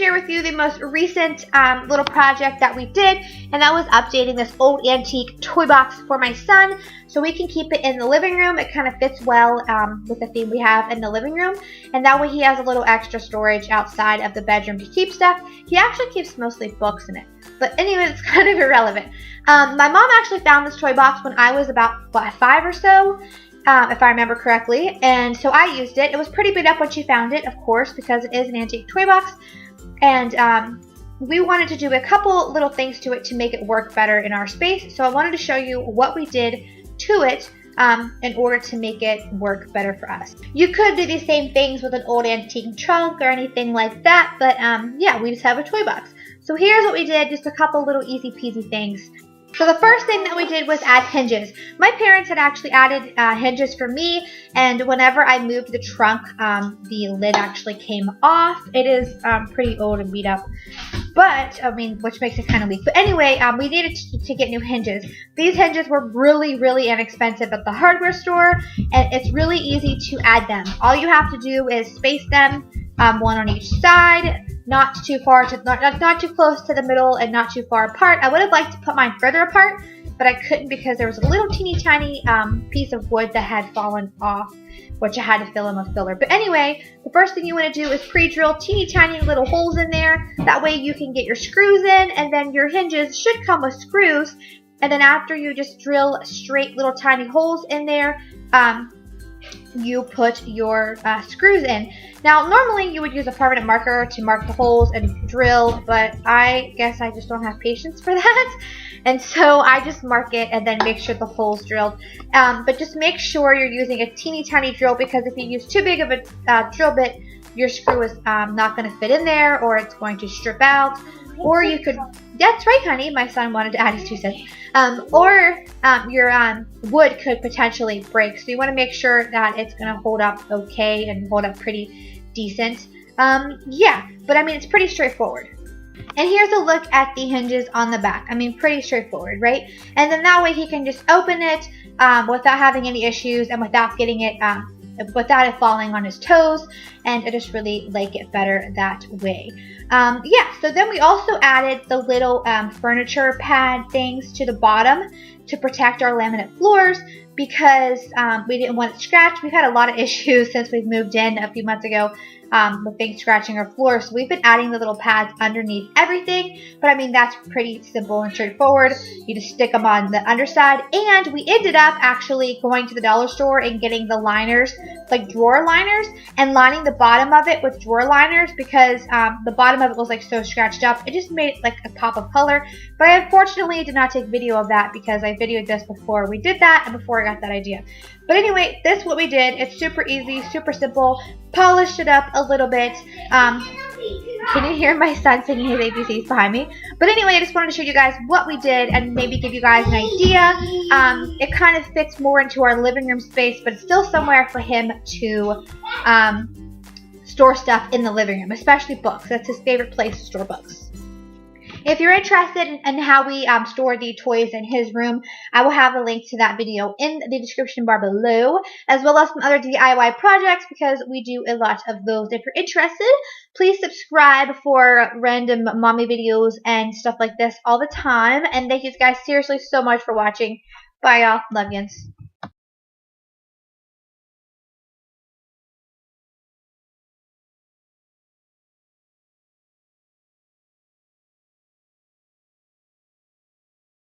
share with you the most recent little project that we did, and that was updating this old antique toy box for my son so we can keep it in the living room. It kind of fits well with the theme we have in the living room, and that way he has a little extra storage outside of the bedroom to keep stuff. He actually keeps mostly books in it, but anyway, it's kind of irrelevant. My mom actually found this toy box when I was about 5 or so, if I remember correctly, and so I used it. It was pretty beat up when she found it, of course, because it is an antique toy box, and we wanted to do a couple little things to it to make it work better in our space, so I wanted to show you what we did to it in order to make it work better for us. You could do these same things with an old antique trunk or anything like that, but yeah, we just have a toy box. So here's what we did, just a couple little easy peasy things. So the first thing that we did was add hinges. My parents had actually added hinges for me, and whenever I moved the trunk, the lid actually came off. It is pretty old and beat up, but I mean, which makes it kind of weak. But anyway, we needed to get new hinges. These hinges were really, really inexpensive at the hardware store, and it's really easy to add them. All you have to do is space them, one on each side. Not too far to not too close to the middle and not too far apart. I would have liked to put mine further apart, but I couldn't because there was a little teeny tiny piece of wood that had fallen off, which I had to fill in with filler. But anyway, the first thing you want to do is pre-drill teeny tiny little holes in there. That way you can get your screws in, and then your hinges should come with screws. And then after you just drill straight little tiny holes in there, you put your screws in. Now, normally you would use a permanent marker to mark the holes and drill, but I guess I just don't have patience for that. And so I just mark it and then make sure the hole's drilled. But just make sure you're using a teeny tiny drill, because if you use too big of a drill bit, your screw is not going to fit in there, or it's going to strip out. Or you could, that's right, honey, my son wanted to add his 2 cents. Or your wood could potentially break. So you want to make sure that it's going to hold up okay and hold up pretty decent. Yeah, but I mean, it's pretty straightforward. And here's a look at the hinges on the back. I mean, pretty straightforward, right? And then that way he can just open it without having any issues and without getting it, without it falling on his toes. And I just really like it better that way. Yeah, so then we also added the little furniture pad things to the bottom to protect our laminate floors, because we didn't want it scratched. We've had a lot of issues since we've moved in a few months ago with things scratching our floors. So we've been adding the little pads underneath everything, but I mean, that's pretty simple and straightforward. You just stick them on the underside, and we ended up actually going to the dollar store and getting the liners, like drawer liners, and lining the bottom of it with drawer liners, because the bottom of it was like so scratched up. It just made it like a pop of color, but I unfortunately did not take video of that because I videoed this before we did that and before I got that idea. But anyway, this is what we did. It's super easy, super simple. Polished it up a little bit. Can you hear my son singing his ABCs behind me? But anyway, I just wanted to show you guys what we did and maybe give you guys an idea. It kind of fits more into our living room space, but it's still somewhere for him to store stuff in the living room, especially books. That's his favorite place to store books. If you're interested in how we store the toys in his room, I will have a link to that video in the description bar below, as well as some other DIY projects, because we do a lot of those. If you're interested, please subscribe for random mommy videos and stuff like this all the time. And thank you guys seriously so much for watching. Bye, y'all. Love yous.